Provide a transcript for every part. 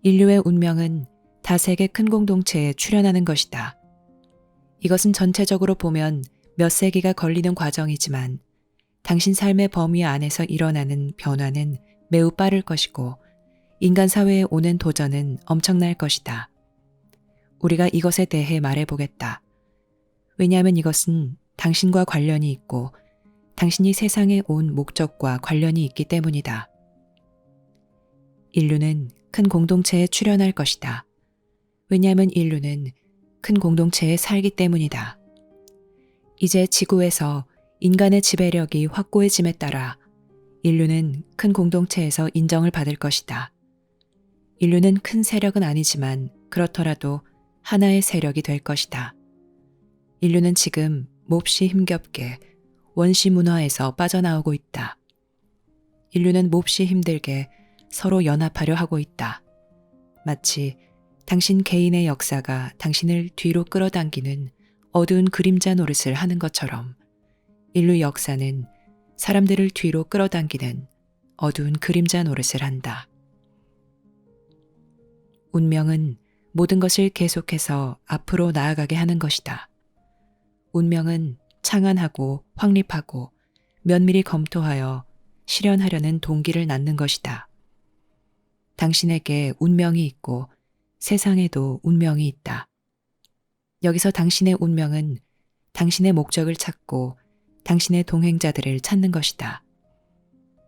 인류의 운명은 다세계 큰 공동체에 출현하는 것이다. 이것은 전체적으로 보면 몇 세기가 걸리는 과정이지만 당신 삶의 범위 안에서 일어나는 변화는 매우 빠를 것이고 인간 사회에 오는 도전은 엄청날 것이다. 우리가 이것에 대해 말해보겠다. 왜냐하면 이것은 당신과 관련이 있고 당신이 세상에 온 목적과 관련이 있기 때문이다. 인류는 큰 공동체에 출현할 것이다. 왜냐하면 인류는 큰 공동체에 살기 때문이다. 이제 지구에서 인간의 지배력이 확고해짐에 따라 인류는 큰 공동체에서 인정을 받을 것이다. 인류는 큰 세력은 아니지만 그렇더라도 하나의 세력이 될 것이다. 인류는 지금 몹시 힘겹게 원시 문화에서 빠져나오고 있다. 인류는 몹시 힘들게 서로 연합하려 하고 있다. 마치 당신 개인의 역사가 당신을 뒤로 끌어당기는 어두운 그림자 노릇을 하는 것처럼 인류 역사는 사람들을 뒤로 끌어당기는 어두운 그림자 노릇을 한다. 운명은 모든 것을 계속해서 앞으로 나아가게 하는 것이다. 운명은 창안하고 확립하고 면밀히 검토하여 실현하려는 동기를 낳는 것이다. 당신에게 운명이 있고 세상에도 운명이 있다. 여기서 당신의 운명은 당신의 목적을 찾고 당신의 동행자들을 찾는 것이다.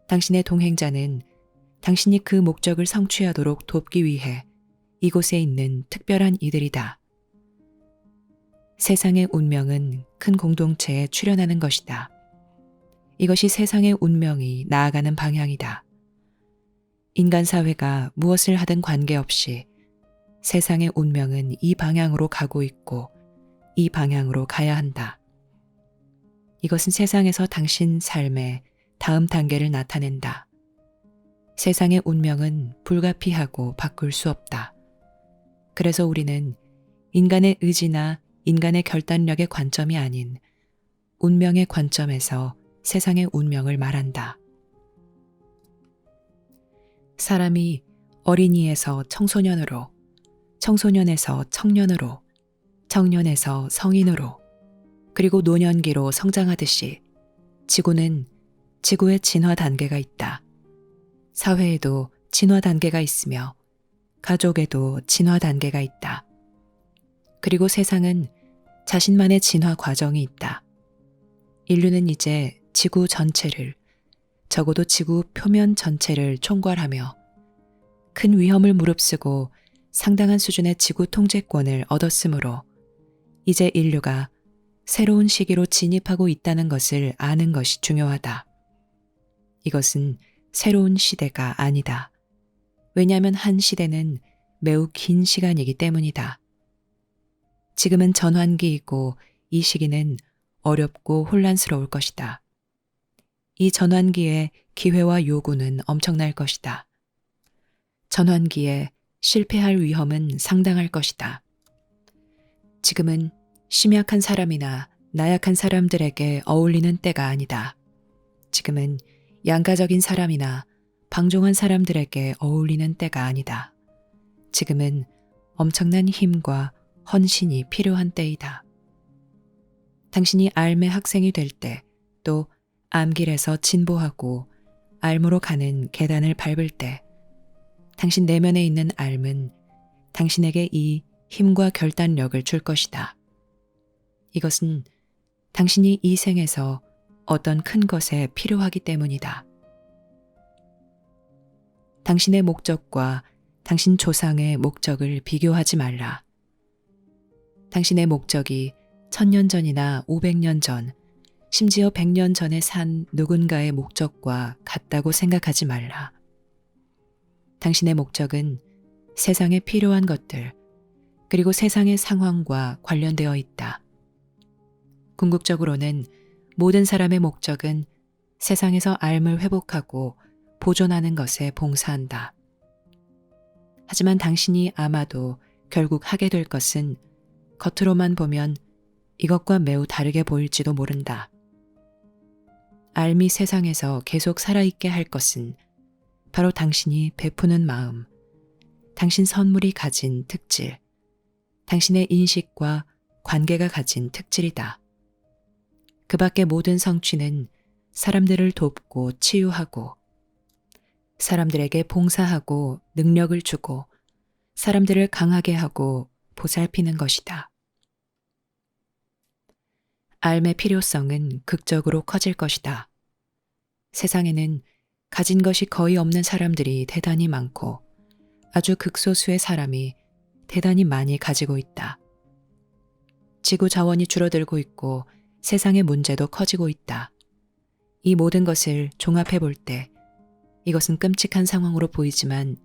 당신의 동행자는 당신이 그 목적을 성취하도록 돕기 위해 이곳에 있는 특별한 이들이다. 세상의 운명은 큰 공동체에 출현하는 것이다. 이것이 세상의 운명이 나아가는 방향이다. 인간 사회가 무엇을 하든 관계없이 세상의 운명은 이 방향으로 가고 있고 이 방향으로 가야 한다. 이것은 세상에서 당신 삶의 다음 단계를 나타낸다. 세상의 운명은 불가피하고 바꿀 수 없다. 그래서 우리는 인간의 의지나 인간의 결단력의 관점이 아닌 운명의 관점에서 세상의 운명을 말한다. 사람이 어린이에서 청소년으로, 청소년에서 청년으로, 청년에서 성인으로, 그리고 노년기로 성장하듯이 지구는 지구의 진화 단계가 있다. 사회에도 진화 단계가 있으며 가족에도 진화 단계가 있다. 그리고 세상은 자신만의 진화 과정이 있다. 인류는 이제 지구 전체를, 적어도 지구 표면 전체를 총괄하며 큰 위험을 무릅쓰고 상당한 수준의 지구 통제권을 얻었으므로 이제 인류가 새로운 시기로 진입하고 있다는 것을 아는 것이 중요하다. 이것은 새로운 시대가 아니다. 왜냐하면 한 시대는 매우 긴 시간이기 때문이다. 지금은 전환기이고 이 시기는 어렵고 혼란스러울 것이다. 이 전환기의 기회와 요구는 엄청날 것이다. 전환기에 실패할 위험은 상당할 것이다. 지금은 심약한 사람이나 나약한 사람들에게 어울리는 때가 아니다. 지금은 양가적인 사람이나 방종한 사람들에게 어울리는 때가 아니다. 지금은 엄청난 힘과 헌신이 필요한 때이다. 당신이 알매 학생이 될 때, 또 암길에서 진보하고 알무로 가는 계단을 밟을 때, 당신 내면에 있는 알은 당신에게 이 힘과 결단력을 줄 것이다. 이것은 당신이 이 생에서 어떤 큰 것에 필요하기 때문이다. 당신의 목적과 당신 조상의 목적을 비교하지 말라. 당신의 목적이 1000년 전이나 500년 전, 심지어 100년 전에 산 누군가의 목적과 같다고 생각하지 말라. 당신의 목적은 세상에 필요한 것들, 그리고 세상의 상황과 관련되어 있다. 궁극적으로는 모든 사람의 목적은 세상에서 삶을 회복하고 보존하는 것에 봉사한다. 하지만 당신이 아마도 결국 하게 될 것은 겉으로만 보면 이것과 매우 다르게 보일지도 모른다. 삶이 세상에서 계속 살아있게 할 것은 바로 당신이 베푸는 마음, 당신 선물이 가진 특질, 당신의 인식과 관계가 가진 특질이다. 그 밖의 모든 성취는 사람들을 돕고 치유하고, 사람들에게 봉사하고 능력을 주고, 사람들을 강하게 하고 보살피는 것이다. 삶의 필요성은 극적으로 커질 것이다. 세상에는 가진 것이 거의 없는 사람들이 대단히 많고 아주 극소수의 사람이 대단히 많이 가지고 있다. 지구 자원이 줄어들고 있고 세상의 문제도 커지고 있다. 이 모든 것을 종합해 볼 때 이것은 끔찍한 상황으로 보이지만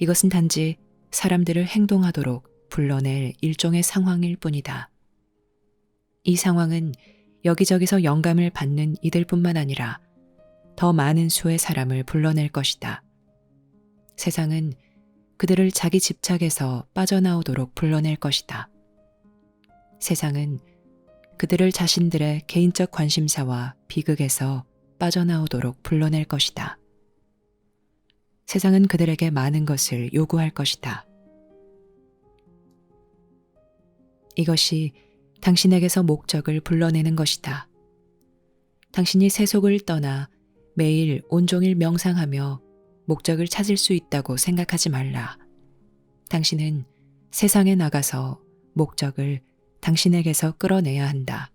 이것은 단지 사람들을 행동하도록 불러낼 일종의 상황일 뿐이다. 이 상황은 여기저기서 영감을 받는 이들뿐만 아니라 더 많은 수의 사람을 불러낼 것이다. 세상은 그들을 자기 집착에서 빠져나오도록 불러낼 것이다. 세상은 그들을 자신들의 개인적 관심사와 비극에서 빠져나오도록 불러낼 것이다. 세상은 그들에게 많은 것을 요구할 것이다. 이것이 당신에게서 목적을 불러내는 것이다. 당신이 세속을 떠나 매일 온종일 명상하며 목적을 찾을 수 있다고 생각하지 말라. 당신은 세상에 나가서 목적을 당신에게서 끌어내야 한다.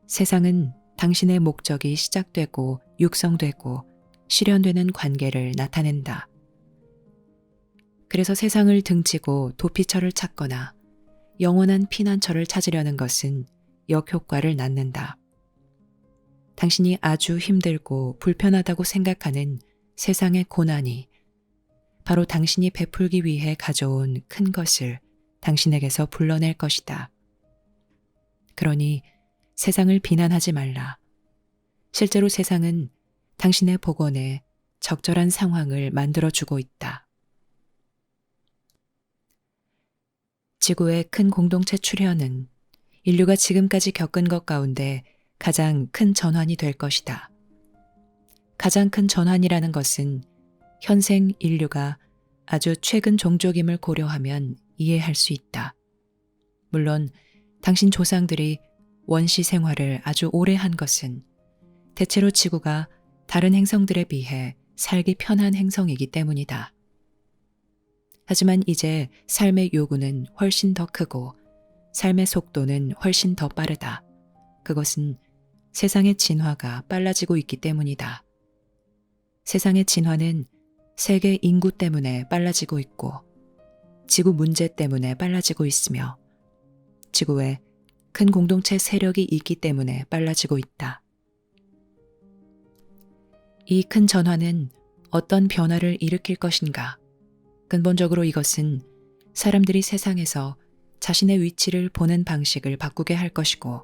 세상은 당신의 목적이 시작되고 육성되고 실현되는 관계를 나타낸다. 그래서 세상을 등지고 도피처를 찾거나 영원한 피난처를 찾으려는 것은 역효과를 낳는다. 당신이 아주 힘들고 불편하다고 생각하는 세상의 고난이 바로 당신이 베풀기 위해 가져온 큰 것을 당신에게서 불러낼 것이다. 그러니 세상을 비난하지 말라. 실제로 세상은 당신의 복원에 적절한 상황을 만들어주고 있다. 지구의 큰 공동체 출현은 인류가 지금까지 겪은 것 가운데 가장 큰 전환이 될 것이다. 가장 큰 전환이라는 것은 현생 인류가 아주 최근 종족임을 고려하면 이해할 수 있다. 물론 당신 조상들이 원시 생활을 아주 오래 한 것은 대체로 지구가 다른 행성들에 비해 살기 편한 행성이기 때문이다. 하지만 이제 삶의 요구는 훨씬 더 크고 삶의 속도는 훨씬 더 빠르다. 그것은 세상의 진화가 빨라지고 있기 때문이다. 세상의 진화는 세계 인구 때문에 빨라지고 있고 지구 문제 때문에 빨라지고 있으며 지구에 큰 공동체 세력이 있기 때문에 빨라지고 있다. 이 큰 전환은 어떤 변화를 일으킬 것인가? 근본적으로 이것은 사람들이 세상에서 자신의 위치를 보는 방식을 바꾸게 할 것이고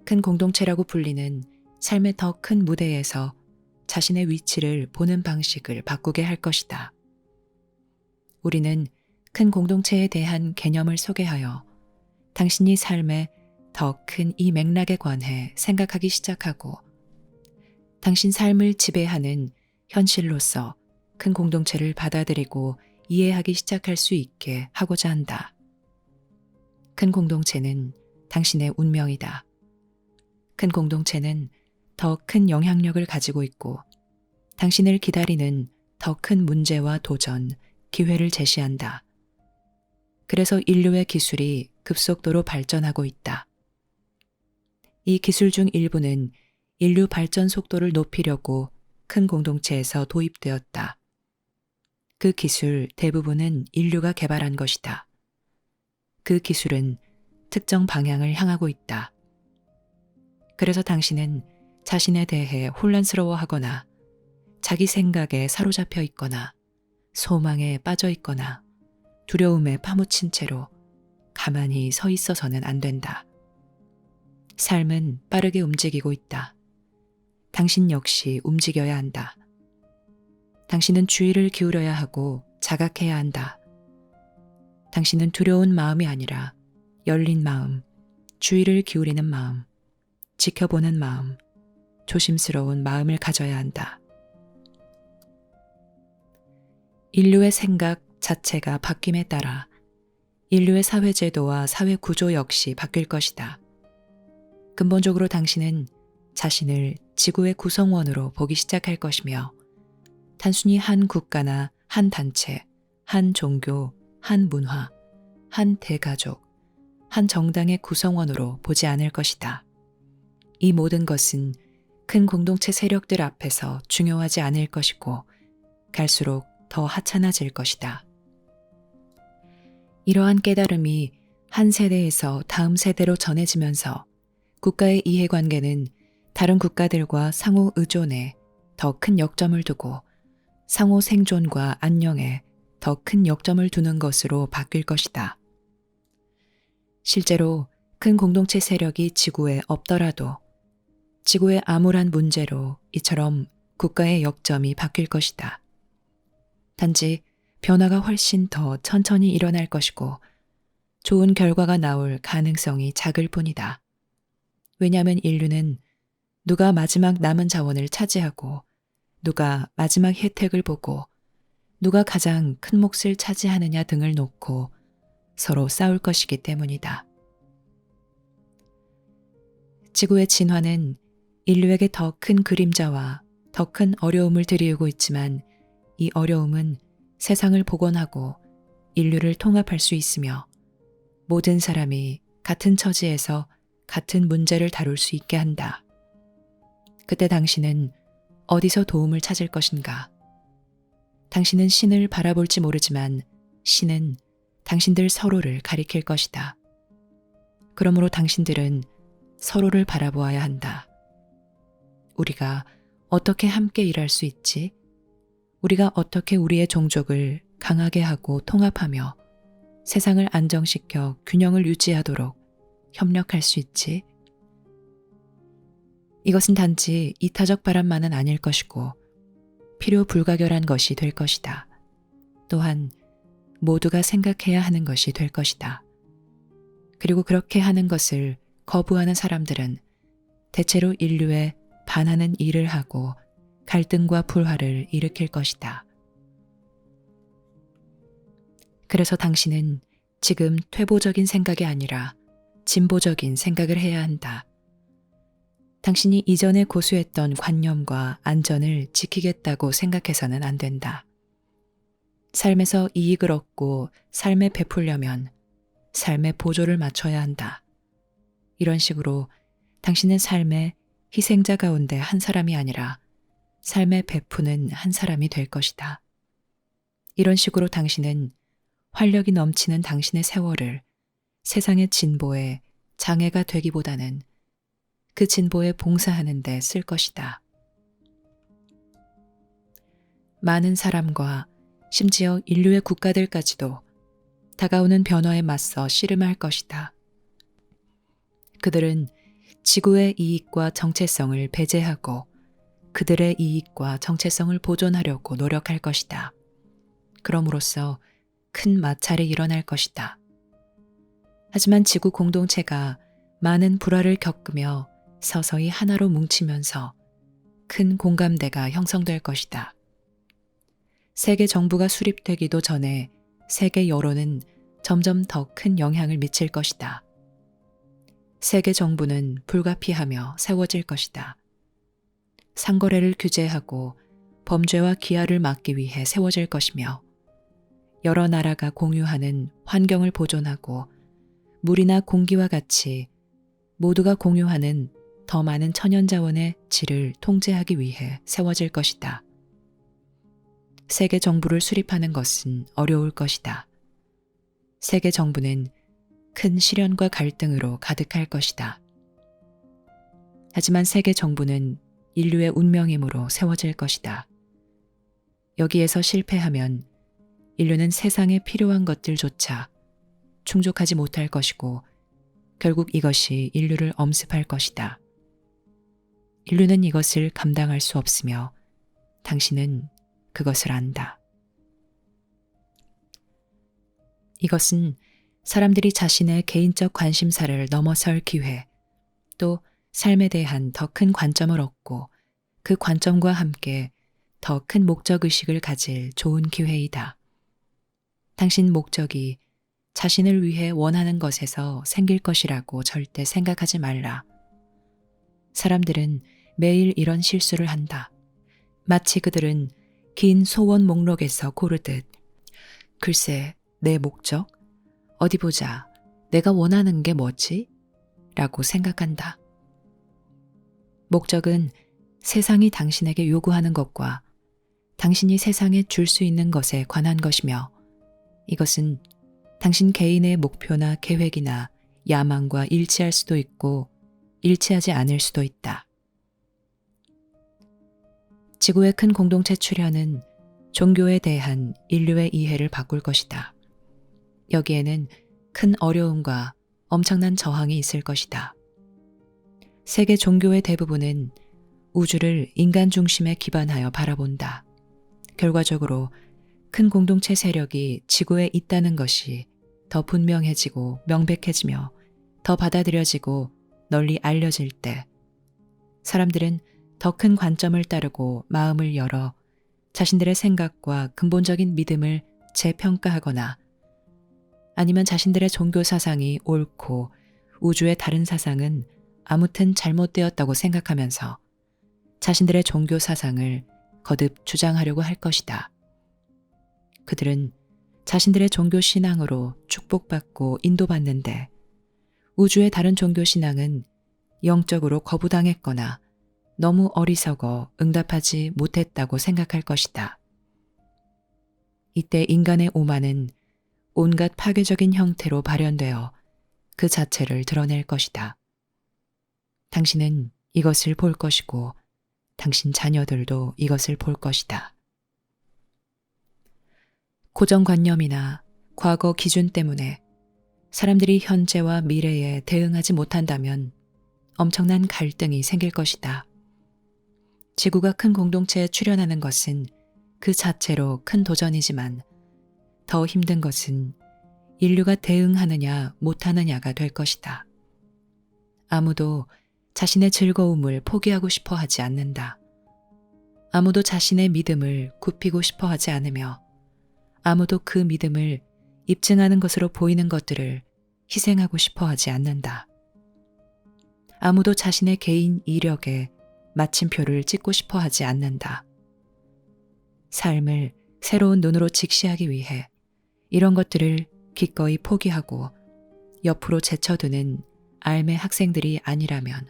큰 공동체라고 불리는 삶의 더 큰 무대에서 자신의 위치를 보는 방식을 바꾸게 할 것이다. 우리는 큰 공동체에 대한 개념을 소개하여 당신이 삶의 더 큰 이 맥락에 관해 생각하기 시작하고 당신 삶을 지배하는 현실로서 큰 공동체를 받아들이고 이해하기 시작할 수 있게 하고자 한다. 큰 공동체는 당신의 운명이다. 큰 공동체는 더 큰 영향력을 가지고 있고 당신을 기다리는 더 큰 문제와 도전, 기회를 제시한다. 그래서 인류의 기술이 급속도로 발전하고 있다. 이 기술 중 일부는 인류 발전 속도를 높이려고 큰 공동체에서 도입되었다. 그 기술 대부분은 인류가 개발한 것이다. 그 기술은 특정 방향을 향하고 있다. 그래서 당신은 자신에 대해 혼란스러워하거나 자기 생각에 사로잡혀 있거나 소망에 빠져 있거나 두려움에 파묻힌 채로 가만히 서 있어서는 안 된다. 삶은 빠르게 움직이고 있다. 당신 역시 움직여야 한다. 당신은 주의를 기울여야 하고 자각해야 한다. 당신은 두려운 마음이 아니라 열린 마음, 주의를 기울이는 마음, 지켜보는 마음, 조심스러운 마음을 가져야 한다. 인류의 생각 자체가 바뀜에 따라 인류의 사회제도와 사회구조 역시 바뀔 것이다. 근본적으로 당신은 자신을 지구의 구성원으로 보기 시작할 것이며 단순히 한 국가나 한 단체, 한 종교, 한 문화, 한 대가족, 한 정당의 구성원으로 보지 않을 것이다. 이 모든 것은 큰 공동체 세력들 앞에서 중요하지 않을 것이고 갈수록 더 하찮아질 것이다. 이러한 깨달음이 한 세대에서 다음 세대로 전해지면서 국가의 이해관계는 다른 국가들과 상호 의존에 더 큰 역점을 두고 상호 생존과 안녕에 더 큰 역점을 두는 것으로 바뀔 것이다. 실제로 큰 공동체 세력이 지구에 없더라도 지구의 암울한 문제로 이처럼 국가의 역점이 바뀔 것이다. 단지 변화가 훨씬 더 천천히 일어날 것이고 좋은 결과가 나올 가능성이 작을 뿐이다. 왜냐하면 인류는 누가 마지막 남은 자원을 차지하고 누가 마지막 혜택을 보고 누가 가장 큰 몫을 차지하느냐 등을 놓고 서로 싸울 것이기 때문이다. 지구의 진화는 인류에게 더 큰 그림자와 더 큰 어려움을 들이우고 있지만 이 어려움은 세상을 복원하고 인류를 통합할 수 있으며 모든 사람이 같은 처지에서 같은 문제를 다룰 수 있게 한다. 그때 당신은 어디서 도움을 찾을 것인가? 당신은 신을 바라볼지 모르지만 신은 당신들 서로를 가리킬 것이다. 그러므로 당신들은 서로를 바라보아야 한다. 우리가 어떻게 함께 일할 수 있지? 우리가 어떻게 우리의 종족을 강하게 하고 통합하며 세상을 안정시켜 균형을 유지하도록 협력할 수 있지? 이것은 단지 이타적 바람만은 아닐 것이고 필요 불가결한 것이 될 것이다. 또한 모두가 생각해야 하는 것이 될 것이다. 그리고 그렇게 하는 것을 거부하는 사람들은 대체로 인류에 반하는 일을 하고 갈등과 불화를 일으킬 것이다. 그래서 당신은 지금 퇴보적인 생각이 아니라 진보적인 생각을 해야 한다. 당신이 이전에 고수했던 관념과 안전을 지키겠다고 생각해서는 안 된다. 삶에서 이익을 얻고 삶에 베풀려면 삶의 보조를 맞춰야 한다. 이런 식으로 당신은 삶의 희생자 가운데 한 사람이 아니라 삶에 베푸는 한 사람이 될 것이다. 이런 식으로 당신은 활력이 넘치는 당신의 세월을 세상의 진보에 장애가 되기보다는 그 진보에 봉사하는 데 쓸 것이다. 많은 사람과 심지어 인류의 국가들까지도 다가오는 변화에 맞서 씨름할 것이다. 그들은 지구의 이익과 정체성을 배제하고 그들의 이익과 정체성을 보존하려고 노력할 것이다. 그럼으로써 큰 마찰이 일어날 것이다. 하지만 지구 공동체가 많은 불화를 겪으며 서서히 하나로 뭉치면서 큰 공감대가 형성될 것이다. 세계 정부가 수립되기도 전에 세계 여론은 점점 더 큰 영향을 미칠 것이다. 세계 정부는 불가피하며 세워질 것이다. 상거래를 규제하고 범죄와 기아를 막기 위해 세워질 것이며 여러 나라가 공유하는 환경을 보존하고 물이나 공기와 같이 모두가 공유하는 더 많은 천연자원의 질을 통제하기 위해 세워질 것이다. 세계 정부를 수립하는 것은 어려울 것이다. 세계 정부는 큰 시련과 갈등으로 가득할 것이다. 하지만 세계 정부는 인류의 운명이므로 세워질 것이다. 여기에서 실패하면 인류는 세상에 필요한 것들조차 충족하지 못할 것이고 결국 이것이 인류를 엄습할 것이다. 인류는 이것을 감당할 수 없으며 당신은 그것을 안다. 이것은 사람들이 자신의 개인적 관심사를 넘어설 기회, 또 삶에 대한 더 큰 관점을 얻고 그 관점과 함께 더 큰 목적의식을 가질 좋은 기회이다. 당신 목적이 자신을 위해 원하는 것에서 생길 것이라고 절대 생각하지 말라. 사람들은 매일 이런 실수를 한다. 마치 그들은 긴 소원 목록에서 고르듯 글쎄, 내 목적? 어디 보자. 내가 원하는 게 뭐지? 라고 생각한다. 목적은 세상이 당신에게 요구하는 것과 당신이 세상에 줄 수 있는 것에 관한 것이며 이것은 당신 개인의 목표나 계획이나 야망과 일치할 수도 있고 일치하지 않을 수도 있다. 지구의 큰 공동체 출현은 종교에 대한 인류의 이해를 바꿀 것이다. 여기에는 큰 어려움과 엄청난 저항이 있을 것이다. 세계 종교의 대부분은 우주를 인간 중심에 기반하여 바라본다. 결과적으로 큰 공동체 세력이 지구에 있다는 것이 더 분명해지고 명백해지며 더 받아들여지고 널리 알려질 때 사람들은 더 큰 관점을 따르고 마음을 열어 자신들의 생각과 근본적인 믿음을 재평가하거나 아니면 자신들의 종교 사상이 옳고 우주의 다른 사상은 아무튼 잘못되었다고 생각하면서 자신들의 종교 사상을 거듭 주장하려고 할 것이다. 그들은 자신들의 종교 신앙으로 축복받고 인도받는데 우주의 다른 종교 신앙은 영적으로 거부당했거나 너무 어리석어 응답하지 못했다고 생각할 것이다. 이때 인간의 오만은 온갖 파괴적인 형태로 발현되어 그 자체를 드러낼 것이다. 당신은 이것을 볼 것이고 당신 자녀들도 이것을 볼 것이다. 고정관념이나 과거 기준 때문에 사람들이 현재와 미래에 대응하지 못한다면 엄청난 갈등이 생길 것이다. 지구가 큰 공동체에 출현하는 것은 그 자체로 큰 도전이지만 더 힘든 것은 인류가 대응하느냐 못하느냐가 될 것이다. 아무도 자신의 즐거움을 포기하고 싶어 하지 않는다. 아무도 자신의 믿음을 굽히고 싶어 하지 않으며 아무도 그 믿음을 입증하는 것으로 보이는 것들을 희생하고 싶어 하지 않는다. 아무도 자신의 개인 이력에 마침표를 찍고 싶어 하지 않는다. 삶을 새로운 눈으로 직시하기 위해 이런 것들을 기꺼이 포기하고 옆으로 제쳐두는 알매 학생들이 아니라면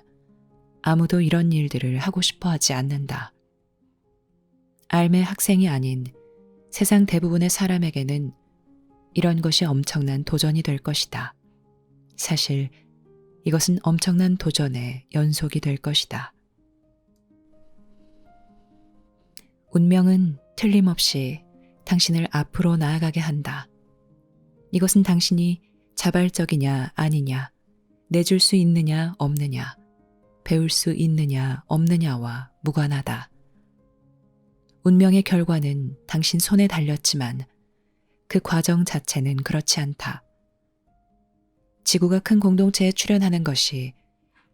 아무도 이런 일들을 하고 싶어 하지 않는다. 알매 학생이 아닌 세상 대부분의 사람에게는 이런 것이 엄청난 도전이 될 것이다. 사실 이것은 엄청난 도전의 연속이 될 것이다. 운명은 틀림없이 당신을 앞으로 나아가게 한다. 이것은 당신이 자발적이냐 아니냐, 내줄 수 있느냐 없느냐, 배울 수 있느냐 없느냐와 무관하다. 운명의 결과는 당신 손에 달렸지만 그 과정 자체는 그렇지 않다. 지구가 큰 공동체에 출현하는 것이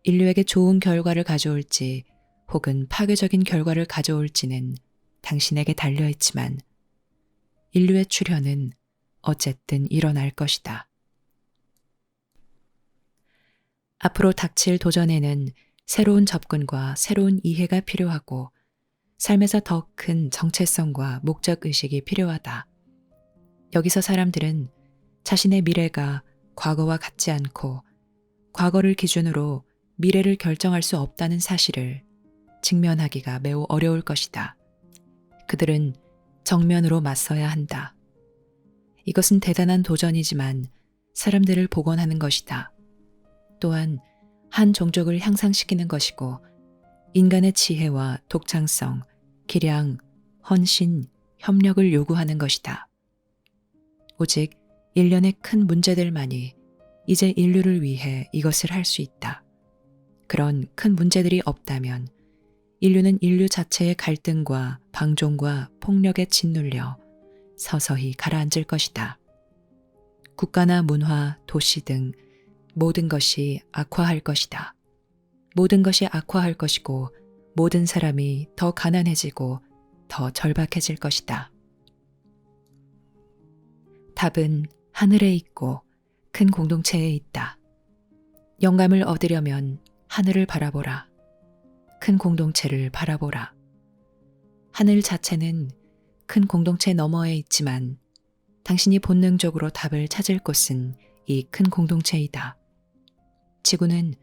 인류에게 좋은 결과를 가져올지 혹은 파괴적인 결과를 가져올지는 당신에게 달려있지만 인류의 출현은 어쨌든 일어날 것이다. 앞으로 닥칠 도전에는 새로운 접근과 새로운 이해가 필요하고 삶에서 더 큰 정체성과 목적의식이 필요하다. 여기서 사람들은 자신의 미래가 과거와 같지 않고 과거를 기준으로 미래를 결정할 수 없다는 사실을 직면하기가 매우 어려울 것이다. 그들은 정면으로 맞서야 한다. 이것은 대단한 도전이지만 사람들을 복원하는 것이다. 또한 한 종족을 향상시키는 것이고 인간의 지혜와 독창성, 기량, 헌신, 협력을 요구하는 것이다. 오직 일련의 큰 문제들만이 이제 인류를 위해 이것을 할 수 있다. 그런 큰 문제들이 없다면 인류는 인류 자체의 갈등과 방종과 폭력에 짓눌려 서서히 가라앉을 것이다. 국가나 문화, 도시 등 모든 것이 악화할 것이다. 모든 것이 악화할 것이고 모든 사람이 더 가난해지고 더 절박해질 것이다. 답은 하늘에 있고 큰 공동체에 있다. 영감을 얻으려면 하늘을 바라보라. 큰 공동체를 바라보라. 하늘 자체는 큰 공동체 너머에 있지만 당신이 본능적으로 답을 찾을 곳은 이 큰 공동체이다. 지구는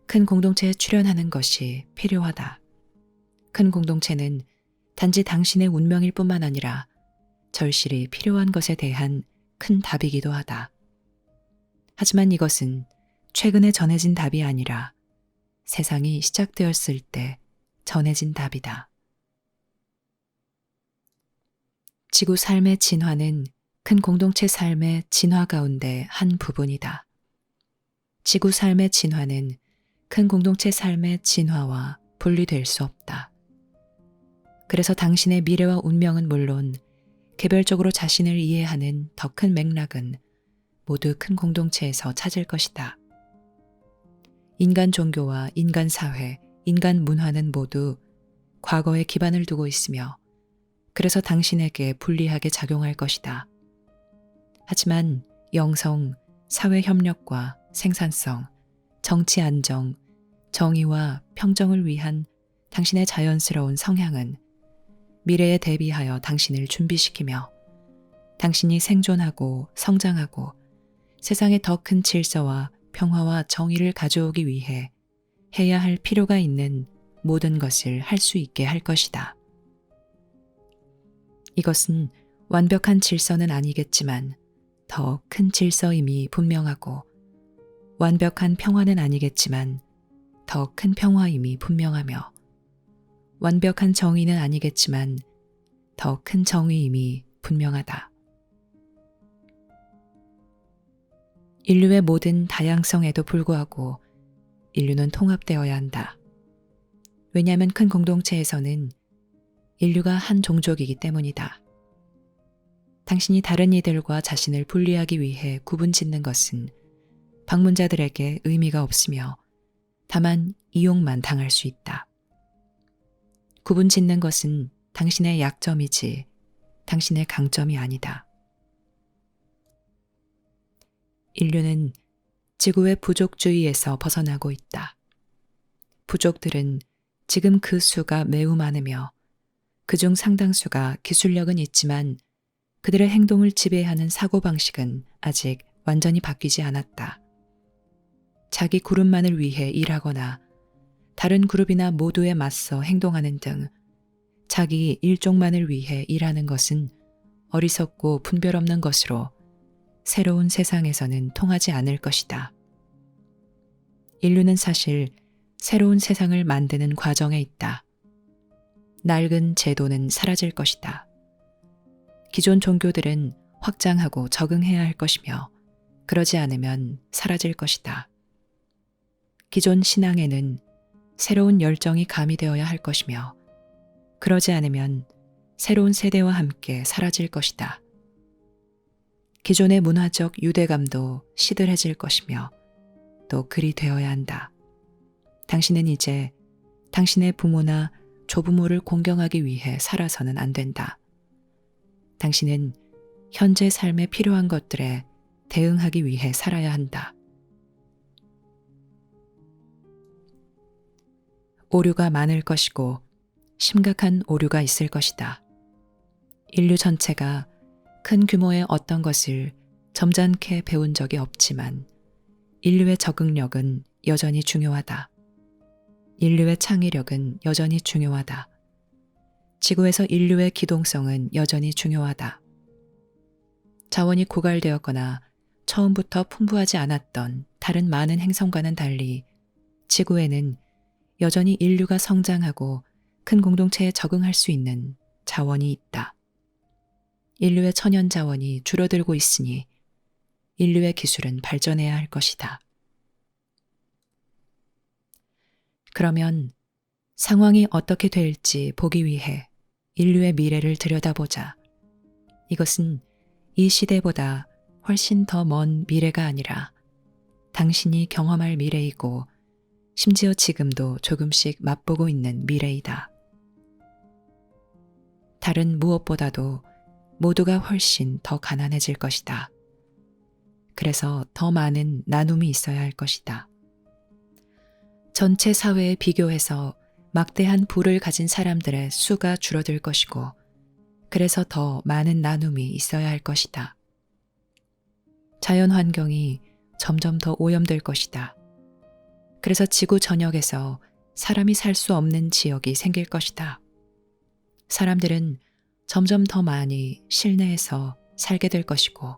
큰 공동체에 출연하는 것이 필요하다. 큰 공동체는 단지 당신의 운명일 뿐만 아니라 절실히 필요한 것에 대한 큰 답이기도 하다. 하지만 이것은 최근에 전해진 답이 아니라 세상이 시작되었을 때 전해진 답이다. 지구 삶의 진화는 큰 공동체 삶의 진화 가운데 한 부분이다. 지구 삶의 진화는 큰 공동체 삶의 진화와 분리될 수 없다. 그래서 당신의 미래와 운명은 물론 개별적으로 자신을 이해하는 더 큰 맥락은 모두 큰 공동체에서 찾을 것이다. 인간 종교와 인간 사회, 인간 문화는 모두 과거에 기반을 두고 있으며 그래서 당신에게 불리하게 작용할 것이다. 하지만 영성, 사회 협력과 생산성, 정치 안정, 정의와 평정을 위한 당신의 자연스러운 성향은 미래에 대비하여 당신을 준비시키며 당신이 생존하고 성장하고 세상에 더 큰 질서와 평화와 정의를 가져오기 위해 해야 할 필요가 있는 모든 것을 할 수 있게 할 것이다. 이것은 완벽한 질서는 아니겠지만 더 큰 질서임이 분명하고 완벽한 평화는 아니겠지만 더 큰 평화임이 분명하며 완벽한 정의는 아니겠지만 더 큰 정의임이 분명하다. 인류의 모든 다양성에도 불구하고 인류는 통합되어야 한다. 왜냐하면 큰 공동체에서는 인류가 한 종족이기 때문이다. 당신이 다른 이들과 자신을 분리하기 위해 구분 짓는 것은 방문자들에게 의미가 없으며 다만 이용만 당할 수 있다. 구분 짓는 것은 당신의 약점이지 당신의 강점이 아니다. 인류는 지구의 부족주의에서 벗어나고 있다. 부족들은 지금 그 수가 매우 많으며 그중 상당수가 기술력은 있지만 그들의 행동을 지배하는 사고방식은 아직 완전히 바뀌지 않았다. 자기 그룹만을 위해 일하거나 다른 그룹이나 모두에 맞서 행동하는 등 자기 일종만을 위해 일하는 것은 어리석고 분별 없는 것으로 새로운 세상에서는 통하지 않을 것이다. 인류는 사실 새로운 세상을 만드는 과정에 있다. 낡은 제도는 사라질 것이다. 기존 종교들은 확장하고 적응해야 할 것이며 그러지 않으면 사라질 것이다. 기존 신앙에는 새로운 열정이 가미되어야 할 것이며 그러지 않으면 새로운 세대와 함께 사라질 것이다. 기존의 문화적 유대감도 시들해질 것이며 또 그리 되어야 한다. 당신은 이제 당신의 부모나 조부모를 공경하기 위해 살아서는 안 된다. 당신은 현재 삶에 필요한 것들에 대응하기 위해 살아야 한다. 오류가 많을 것이고 심각한 오류가 있을 것이다. 인류 전체가 큰 규모의 어떤 것을 점잖게 배운 적이 없지만 인류의 적응력은 여전히 중요하다. 인류의 창의력은 여전히 중요하다. 지구에서 인류의 기동성은 여전히 중요하다. 자원이 고갈되었거나 처음부터 풍부하지 않았던 다른 많은 행성과는 달리 지구에는 여전히 인류가 성장하고 큰 공동체에 적응할 수 있는 자원이 있다. 인류의 천연 자원이 줄어들고 있으니 인류의 기술은 발전해야 할 것이다. 그러면 상황이 어떻게 될지 보기 위해 인류의 미래를 들여다보자. 이것은 이 시대보다 훨씬 더 먼 미래가 아니라 당신이 경험할 미래이고 심지어 지금도 조금씩 맛보고 있는 미래이다. 다른 무엇보다도 모두가 훨씬 더 가난해질 것이다. 그래서 더 많은 나눔이 있어야 할 것이다. 전체 사회에 비교해서 막대한 부를 가진 사람들의 수가 줄어들 것이고, 그래서 더 많은 나눔이 있어야 할 것이다. 자연 환경이 점점 더 오염될 것이다. 그래서 지구 전역에서 사람이 살 수 없는 지역이 생길 것이다. 사람들은 점점 더 많이 실내에서 살게 될 것이고,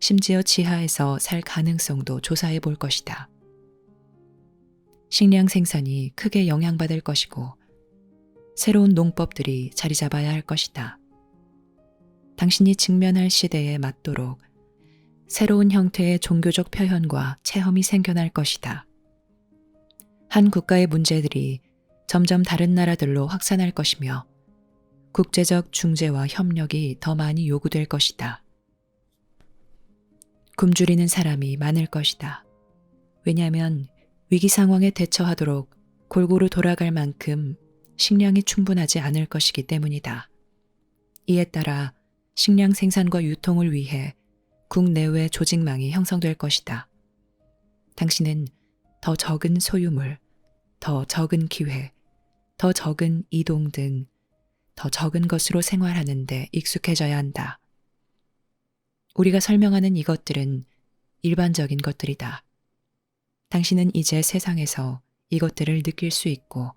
심지어 지하에서 살 가능성도 조사해 볼 것이다. 식량 생산이 크게 영향받을 것이고, 새로운 농법들이 자리 잡아야 할 것이다. 당신이 직면할 시대에 맞도록 새로운 형태의 종교적 표현과 체험이 생겨날 것이다. 한 국가의 문제들이 점점 다른 나라들로 확산할 것이며, 국제적 중재와 협력이 더 많이 요구될 것이다. 굶주리는 사람이 많을 것이다. 왜냐하면 위기 상황에 대처하도록 골고루 돌아갈 만큼 식량이 충분하지 않을 것이기 때문이다. 이에 따라 식량 생산과 유통을 위해 국내외 조직망이 형성될 것이다. 당신은 더 적은 소유물, 더 적은 기회, 더 적은 이동 등 더 적은 것으로 생활하는 데 익숙해져야 한다. 우리가 설명하는 이것들은 일반적인 것들이다. 당신은 이제 세상에서 이것들을 느낄 수 있고,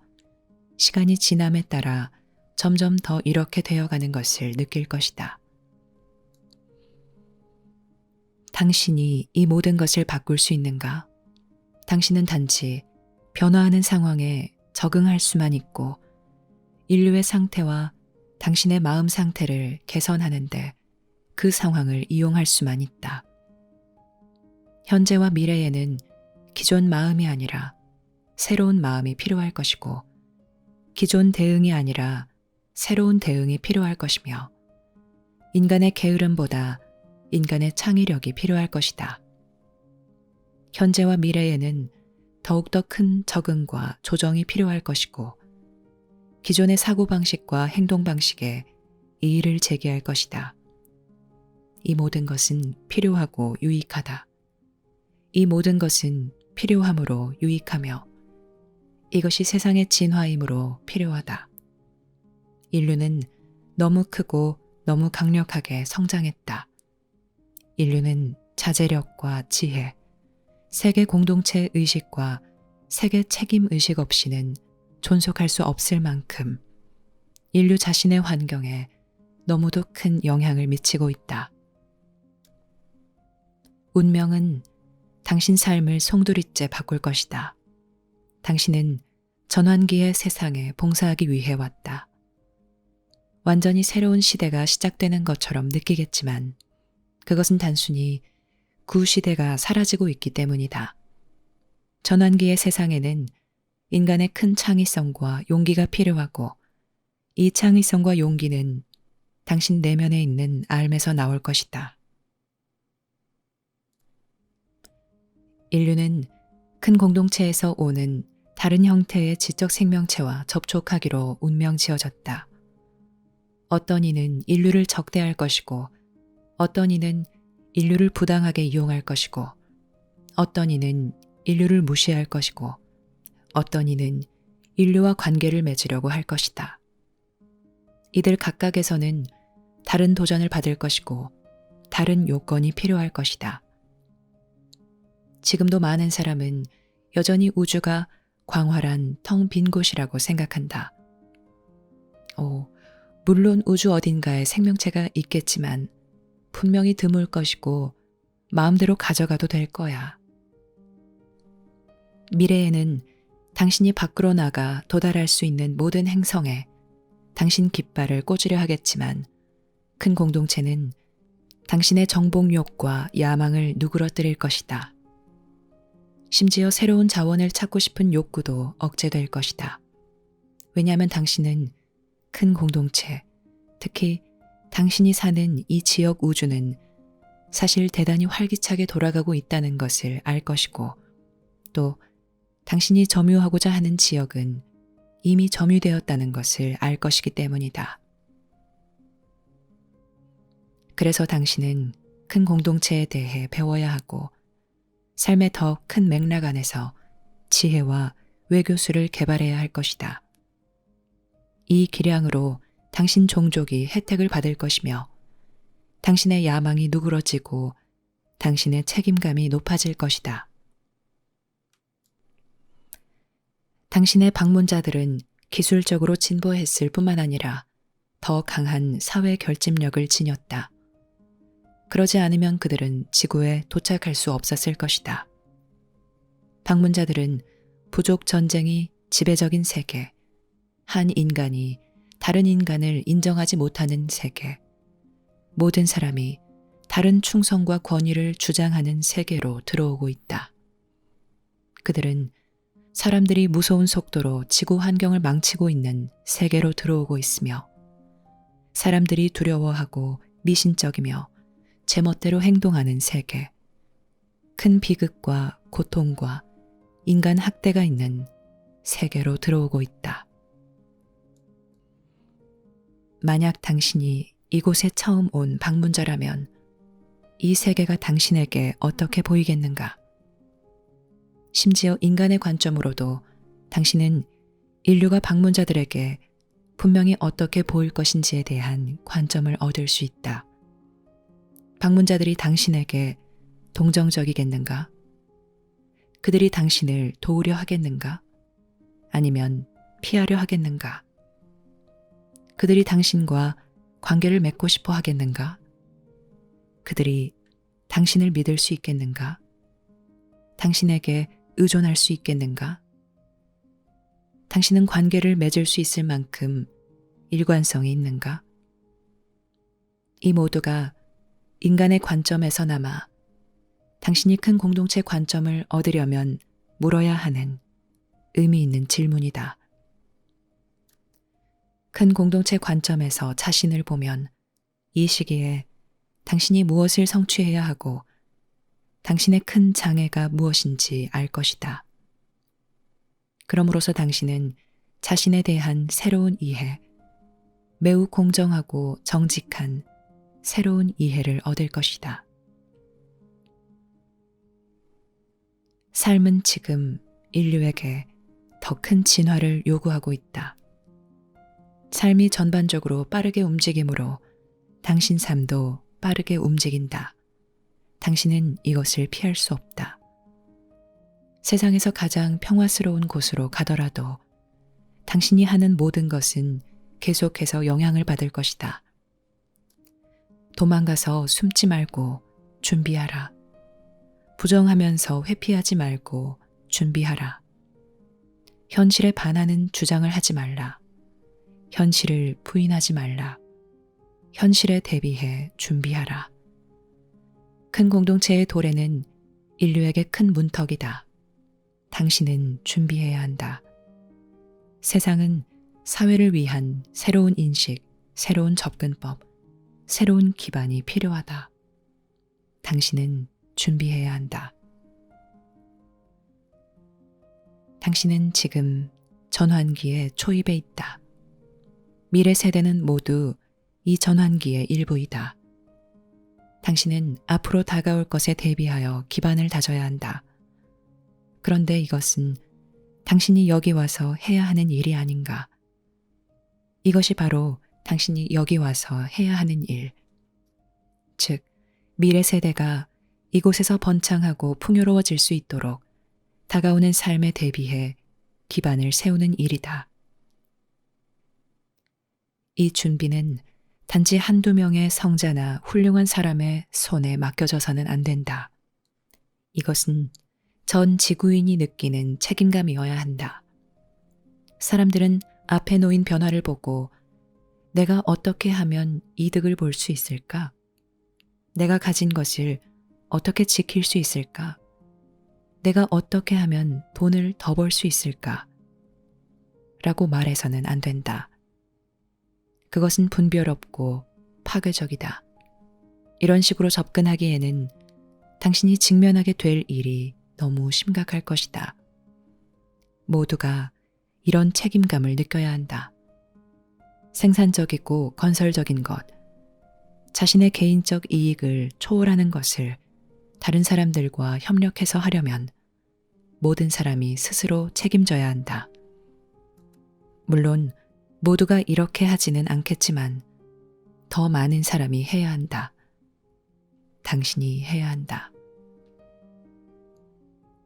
시간이 지남에 따라 점점 더 이렇게 되어가는 것을 느낄 것이다. 당신이 이 모든 것을 바꿀 수 있는가? 당신은 단지 변화하는 상황에 적응할 수만 있고, 인류의 상태와 당신의 마음 상태를 개선하는데 그 상황을 이용할 수만 있다. 현재와 미래에는 기존 마음이 아니라 새로운 마음이 필요할 것이고, 기존 대응이 아니라 새로운 대응이 필요할 것이며, 인간의 게으름보다 인간의 창의력이 필요할 것이다. 현재와 미래에는 더욱더 큰 적응과 조정이 필요할 것이고, 기존의 사고방식과 행동방식에 이의를 제기할 것이다. 이 모든 것은 필요하고 유익하다. 이 모든 것은 필요함으로 유익하며, 이것이 세상의 진화이므로 필요하다. 인류는 너무 크고 너무 강력하게 성장했다. 인류는 자제력과 지혜, 세계 공동체 의식과 세계 책임 의식 없이는 존속할 수 없을 만큼 인류 자신의 환경에 너무도 큰 영향을 미치고 있다. 운명은 당신 삶을 송두리째 바꿀 것이다. 당신은 전환기의 세상에 봉사하기 위해 왔다. 완전히 새로운 시대가 시작되는 것처럼 느끼겠지만, 그것은 단순히 구시대가 사라지고 있기 때문이다. 전환기의 세상에는 인간의 큰 창의성과 용기가 필요하고, 이 창의성과 용기는 당신 내면에 있는 알에서 나올 것이다. 인류는 큰 공동체에서 오는 다른 형태의 지적 생명체와 접촉하기로 운명 지어졌다. 어떤 이는 인류를 적대할 것이고, 어떤 이는 인류를 부당하게 이용할 것이고, 어떤 이는 인류를 무시할 것이고, 어떤 이는 인류와 관계를 맺으려고 할 것이다. 이들 각각에서는 다른 도전을 받을 것이고, 다른 요건이 필요할 것이다. 지금도 많은 사람은 여전히 우주가 광활한 텅 빈 곳이라고 생각한다. 물론 우주 어딘가에 생명체가 있겠지만 분명히 드물 것이고 마음대로 가져가도 될 거야. 미래에는 당신이 밖으로 나가 도달할 수 있는 모든 행성에 당신 깃발을 꽂으려 하겠지만, 큰 공동체는 당신의 정복욕과 야망을 누그러뜨릴 것이다. 심지어 새로운 자원을 찾고 싶은 욕구도 억제될 것이다. 왜냐하면 당신은 큰 공동체, 특히 당신이 사는 이 지역 우주는 사실 대단히 활기차게 돌아가고 있다는 것을 알 것이고, 또 당신이 점유하고자 하는 지역은 이미 점유되었다는 것을 알 것이기 때문이다. 그래서 당신은 큰 공동체에 대해 배워야 하고 삶의 더 큰 맥락 안에서 지혜와 외교수를 개발해야 할 것이다. 이 기량으로 당신 종족이 혜택을 받을 것이며 당신의 야망이 누그러지고 당신의 책임감이 높아질 것이다. 당신의 방문자들은 기술적으로 진보했을 뿐만 아니라 더 강한 사회 결집력을 지녔다. 그러지 않으면 그들은 지구에 도착할 수 없었을 것이다. 방문자들은 부족 전쟁이 지배적인 세계, 한 인간이 다른 인간을 인정하지 못하는 세계, 모든 사람이 다른 충성과 권위를 주장하는 세계로 들어오고 있다. 그들은 사람들이 무서운 속도로 지구 환경을 망치고 있는 세계로 들어오고 있으며 사람들이 두려워하고 미신적이며 제멋대로 행동하는 세계, 큰 비극과 고통과 인간 학대가 있는 세계로 들어오고 있다. 만약 당신이 이곳에 처음 온 방문자라면 이 세계가 당신에게 어떻게 보이겠는가? 심지어 인간의 관점으로도 당신은 인류가 방문자들에게 분명히 어떻게 보일 것인지에 대한 관점을 얻을 수 있다. 방문자들이 당신에게 동정적이겠는가? 그들이 당신을 도우려 하겠는가? 아니면 피하려 하겠는가? 그들이 당신과 관계를 맺고 싶어 하겠는가? 그들이 당신을 믿을 수 있겠는가? 당신에게 의존할 수 있겠는가? 당신은 관계를 맺을 수 있을 만큼 일관성이 있는가? 이 모두가 인간의 관점에서나마 당신이 큰 공동체 관점을 얻으려면 물어야 하는 의미 있는 질문이다. 큰 공동체 관점에서 자신을 보면 이 시기에 당신이 무엇을 성취해야 하고 당신의 큰 장애가 무엇인지 알 것이다. 그럼으로써 당신은 자신에 대한 새로운 이해, 매우 공정하고 정직한 새로운 이해를 얻을 것이다. 삶은 지금 인류에게 더 큰 진화를 요구하고 있다. 삶이 전반적으로 빠르게 움직이므로 당신 삶도 빠르게 움직인다. 당신은 이것을 피할 수 없다. 세상에서 가장 평화스러운 곳으로 가더라도 당신이 하는 모든 것은 계속해서 영향을 받을 것이다. 도망가서 숨지 말고 준비하라. 부정하면서 회피하지 말고 준비하라. 현실에 반하는 주장을 하지 말라. 현실을 부인하지 말라. 현실에 대비해 준비하라. 큰 공동체의 도래는 인류에게 큰 문턱이다. 당신은 준비해야 한다. 세상은 사회를 위한 새로운 인식, 새로운 접근법, 새로운 기반이 필요하다. 당신은 준비해야 한다. 당신은 지금 전환기의 초입에 있다. 미래 세대는 모두 이 전환기의 일부이다. 당신은 앞으로 다가올 것에 대비하여 기반을 다져야 한다. 그런데 이것은 당신이 여기 와서 해야 하는 일이 아닌가? 이것이 바로 당신이 여기 와서 해야 하는 일. 즉, 미래 세대가 이곳에서 번창하고 풍요로워질 수 있도록 다가오는 삶에 대비해 기반을 세우는 일이다. 이 준비는 단지 한두 명의 성자나 훌륭한 사람의 손에 맡겨져서는 안 된다. 이것은 전 지구인이 느끼는 책임감이어야 한다. 사람들은 앞에 놓인 변화를 보고 내가 어떻게 하면 이득을 볼 수 있을까? 내가 가진 것을 어떻게 지킬 수 있을까? 내가 어떻게 하면 돈을 더 벌 수 있을까? 라고 말해서는 안 된다. 그것은 분별없고 파괴적이다. 이런 식으로 접근하기에는 당신이 직면하게 될 일이 너무 심각할 것이다. 모두가 이런 책임감을 느껴야 한다. 생산적이고 건설적인 것, 자신의 개인적 이익을 초월하는 것을 다른 사람들과 협력해서 하려면 모든 사람이 스스로 책임져야 한다. 물론 모두가 이렇게 하지는 않겠지만 더 많은 사람이 해야 한다. 당신이 해야 한다.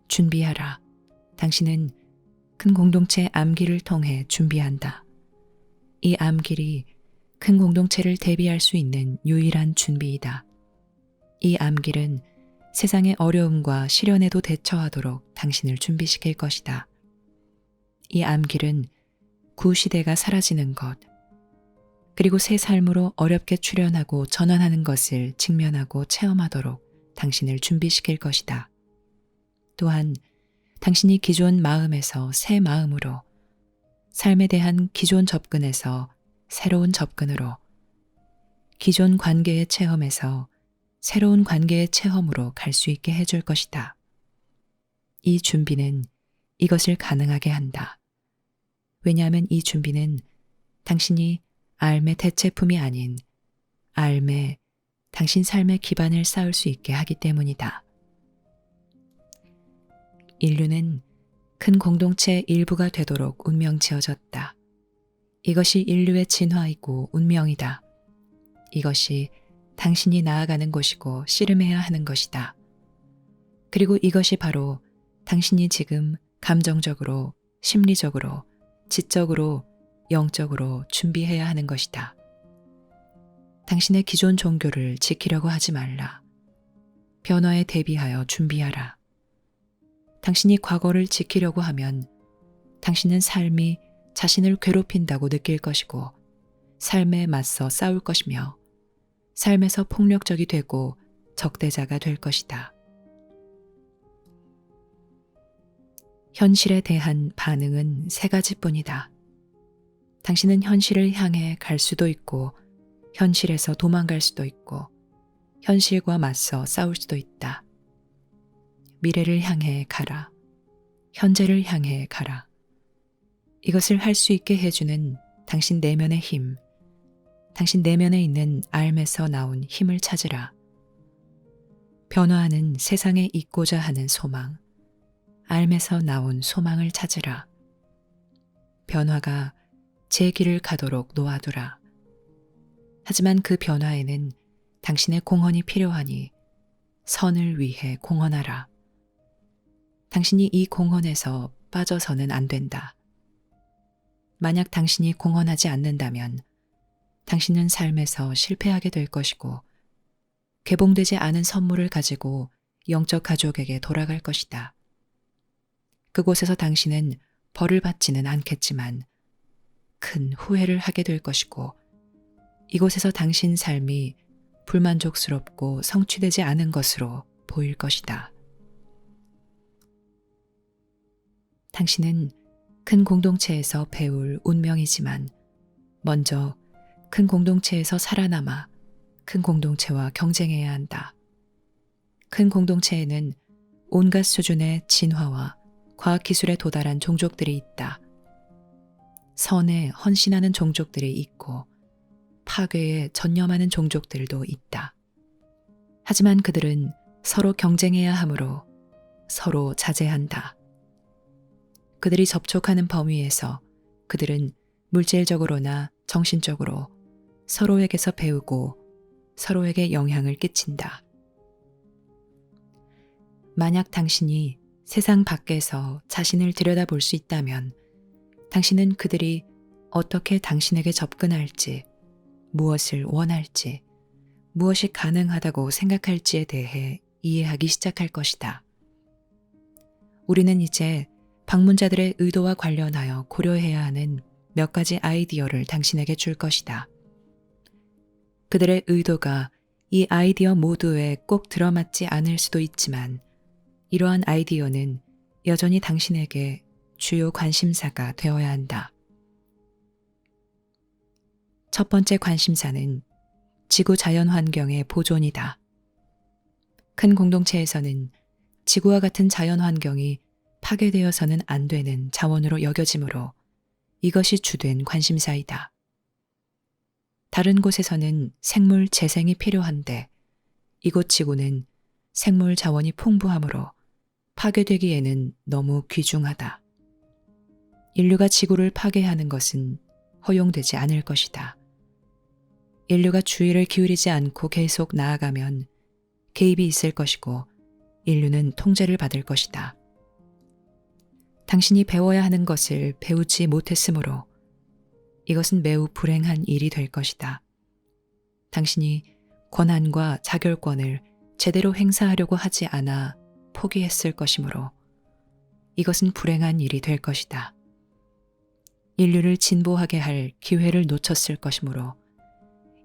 준비하라. 당신은 큰 공동체 암기를 통해 준비한다. 이 암길이 큰 공동체를 대비할 수 있는 유일한 준비이다. 이 암길은 세상의 어려움과 시련에도 대처하도록 당신을 준비시킬 것이다. 이 암길은 구시대가 사라지는 것, 그리고 새 삶으로 어렵게 출현하고 전환하는 것을 직면하고 체험하도록 당신을 준비시킬 것이다. 또한 당신이 기존 마음에서 새 마음으로, 삶에 대한 기존 접근에서 새로운 접근으로, 기존 관계의 체험에서 새로운 관계의 체험으로 갈 수 있게 해줄 것이다. 이 준비는 이것을 가능하게 한다. 왜냐하면 이 준비는 당신이 삶의 대체품이 아닌 삶의 당신 삶의 기반을 쌓을 수 있게 하기 때문이다. 인류는 큰 공동체의 일부가 되도록 운명 지어졌다. 이것이 인류의 진화이고 운명이다. 이것이 당신이 나아가는 곳이고 씨름해야 하는 것이다. 그리고 이것이 바로 당신이 지금 감정적으로, 심리적으로, 지적으로, 영적으로 준비해야 하는 것이다. 당신의 기존 종교를 지키려고 하지 말라. 변화에 대비하여 준비하라. 당신이 과거를 지키려고 하면 당신은 삶이 자신을 괴롭힌다고 느낄 것이고 삶에 맞서 싸울 것이며 삶에서 폭력적이 되고 적대자가 될 것이다. 현실에 대한 반응은 세 가지뿐이다. 당신은 현실을 향해 갈 수도 있고 현실에서 도망갈 수도 있고 현실과 맞서 싸울 수도 있다. 미래를 향해 가라. 현재를 향해 가라. 이것을 할 수 있게 해주는 당신 내면의 힘, 당신 내면에 있는 삶에서 나온 힘을 찾으라. 변화하는 세상에 있고자 하는 소망, 삶에서 나온 소망을 찾으라. 변화가 제 길을 가도록 놓아두라. 하지만 그 변화에는 당신의 공헌이 필요하니 선을 위해 공헌하라. 당신이 이 공헌에서 빠져서는 안 된다. 만약 당신이 공헌하지 않는다면 당신은 삶에서 실패하게 될 것이고 개봉되지 않은 선물을 가지고 영적 가족에게 돌아갈 것이다. 그곳에서 당신은 벌을 받지는 않겠지만 큰 후회를 하게 될 것이고 이곳에서 당신 삶이 불만족스럽고 성취되지 않은 것으로 보일 것이다. 당신은 큰 공동체에서 배울 운명이지만 먼저 큰 공동체에서 살아남아 큰 공동체와 경쟁해야 한다. 큰 공동체에는 온갖 수준의 진화와 과학기술에 도달한 종족들이 있다. 선에 헌신하는 종족들이 있고 파괴에 전념하는 종족들도 있다. 하지만 그들은 서로 경쟁해야 하므로 서로 자제한다. 그들이 접촉하는 범위에서 그들은 물질적으로나 정신적으로 서로에게서 배우고 서로에게 영향을 끼친다. 만약 당신이 세상 밖에서 자신을 들여다볼 수 있다면 당신은 그들이 어떻게 당신에게 접근할지, 무엇을 원할지, 무엇이 가능하다고 생각할지에 대해 이해하기 시작할 것이다. 우리는 이제 방문자들의 의도와 관련하여 고려해야 하는 몇 가지 아이디어를 당신에게 줄 것이다. 그들의 의도가 이 아이디어 모두에 꼭 들어맞지 않을 수도 있지만 이러한 아이디어는 여전히 당신에게 주요 관심사가 되어야 한다. 첫 번째 관심사는 지구 자연 환경의 보존이다. 큰 공동체에서는 지구와 같은 자연 환경이 파괴되어서는 안 되는 자원으로 여겨지므로 이것이 주된 관심사이다. 다른 곳에서는 생물 재생이 필요한데 이곳 지구는 생물 자원이 풍부하므로 파괴되기에는 너무 귀중하다. 인류가 지구를 파괴하는 것은 허용되지 않을 것이다. 인류가 주의를 기울이지 않고 계속 나아가면 개입이 있을 것이고 인류는 통제를 받을 것이다. 당신이 배워야 하는 것을 배우지 못했으므로 이것은 매우 불행한 일이 될 것이다. 당신이 권한과 자결권을 제대로 행사하려고 하지 않아 포기했을 것이므로 이것은 불행한 일이 될 것이다. 인류를 진보하게 할 기회를 놓쳤을 것이므로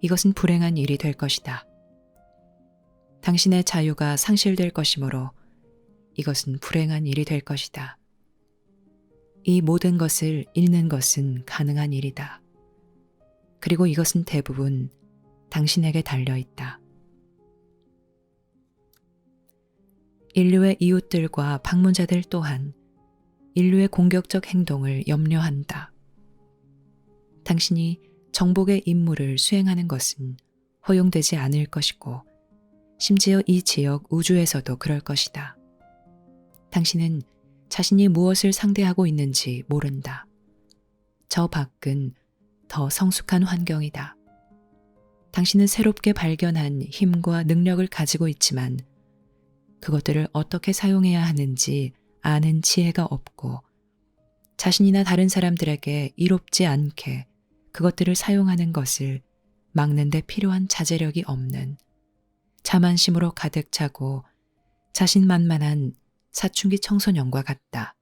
이것은 불행한 일이 될 것이다. 당신의 자유가 상실될 것이므로 이것은 불행한 일이 될 것이다. 이 모든 것을 잃는 것은 가능한 일이다. 그리고 이것은 대부분 당신에게 달려 있다. 인류의 이웃들과 방문자들 또한 인류의 공격적 행동을 염려한다. 당신이 정복의 임무를 수행하는 것은 허용되지 않을 것이고 심지어 이 지역 우주에서도 그럴 것이다. 당신은 자신이 무엇을 상대하고 있는지 모른다. 저 밖은 더 성숙한 환경이다. 당신은 새롭게 발견한 힘과 능력을 가지고 있지만 그것들을 어떻게 사용해야 하는지 아는 지혜가 없고 자신이나 다른 사람들에게 이롭지 않게 그것들을 사용하는 것을 막는 데 필요한 자제력이 없는 자만심으로 가득 차고 자신만만한 사춘기 청소년과 같다.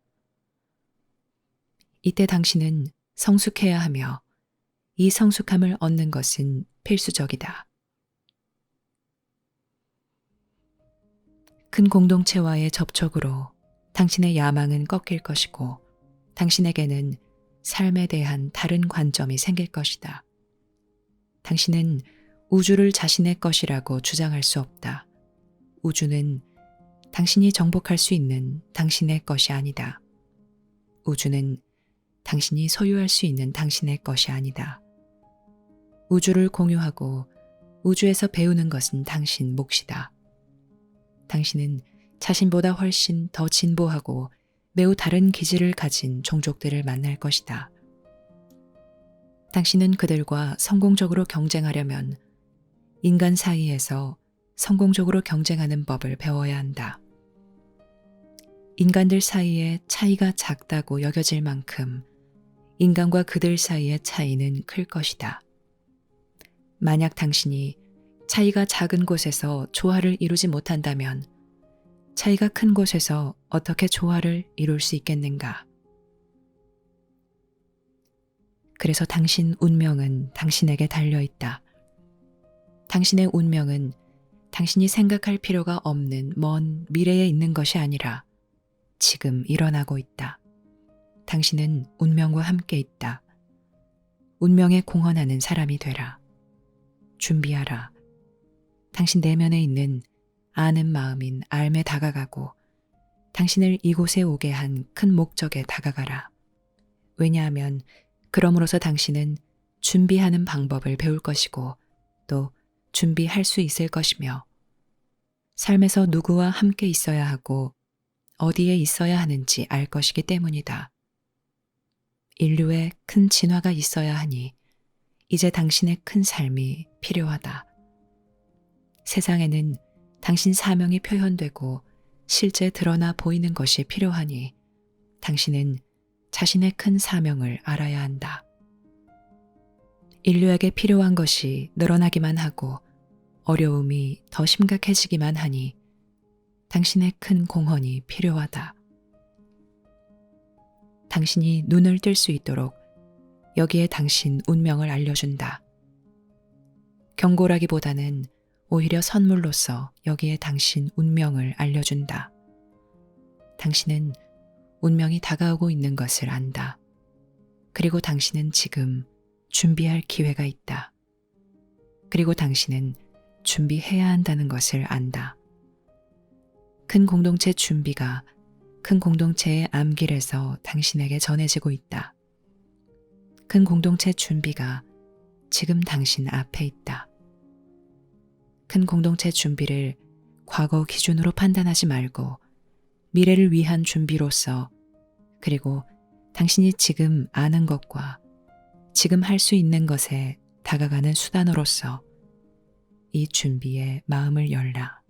이때 당신은 성숙해야 하며 이 성숙함을 얻는 것은 필수적이다. 큰 공동체와의 접촉으로 당신의 야망은 꺾일 것이고 당신에게는 삶에 대한 다른 관점이 생길 것이다. 당신은 우주를 자신의 것이라고 주장할 수 없다. 우주는 당신이 정복할 수 있는 당신의 것이 아니다. 우주는 당신이 소유할 수 있는 당신의 것이 아니다. 우주를 공유하고 우주에서 배우는 것은 당신 몫이다. 당신은 자신보다 훨씬 더 진보하고 매우 다른 기질을 가진 종족들을 만날 것이다. 당신은 그들과 성공적으로 경쟁하려면 인간 사이에서 성공적으로 경쟁하는 법을 배워야 한다. 인간들 사이에 차이가 작다고 여겨질 만큼 인간과 그들 사이의 차이는 클 것이다. 만약 당신이 차이가 작은 곳에서 조화를 이루지 못한다면 차이가 큰 곳에서 어떻게 조화를 이룰 수 있겠는가? 그래서 당신 운명은 당신에게 달려 있다. 당신의 운명은 당신이 생각할 필요가 없는 먼 미래에 있는 것이 아니라 지금 일어나고 있다. 당신은 운명과 함께 있다. 운명에 공헌하는 사람이 되라. 준비하라. 당신 내면에 있는 아는 마음인 알에 다가가고 당신을 이곳에 오게 한 큰 목적에 다가가라. 왜냐하면 그럼으로써 당신은 준비하는 방법을 배울 것이고 또 준비할 수 있을 것이며 삶에서 누구와 함께 있어야 하고 어디에 있어야 하는지 알 것이기 때문이다. 인류의 큰 진화가 있어야 하니 이제 당신의 큰 삶이 필요하다. 세상에는 당신 사명이 표현되고 실제 드러나 보이는 것이 필요하니 당신은 자신의 큰 사명을 알아야 한다. 인류에게 필요한 것이 늘어나기만 하고 어려움이 더 심각해지기만 하니 당신의 큰 공헌이 필요하다. 당신이 눈을 뜰 수 있도록 여기에 당신 운명을 알려준다. 경고라기보다는 오히려 선물로서 여기에 당신 운명을 알려준다. 당신은 운명이 다가오고 있는 것을 안다. 그리고 당신은 지금 준비할 기회가 있다. 그리고 당신은 준비해야 한다는 것을 안다. 큰 공동체 준비가 큰 공동체의 암길에서 당신에게 전해지고 있다. 큰 공동체 준비가 지금 당신 앞에 있다. 큰 공동체 준비를 과거 기준으로 판단하지 말고 미래를 위한 준비로서, 그리고 당신이 지금 아는 것과 지금 할 수 있는 것에 다가가는 수단으로서 이 준비에 마음을 열라.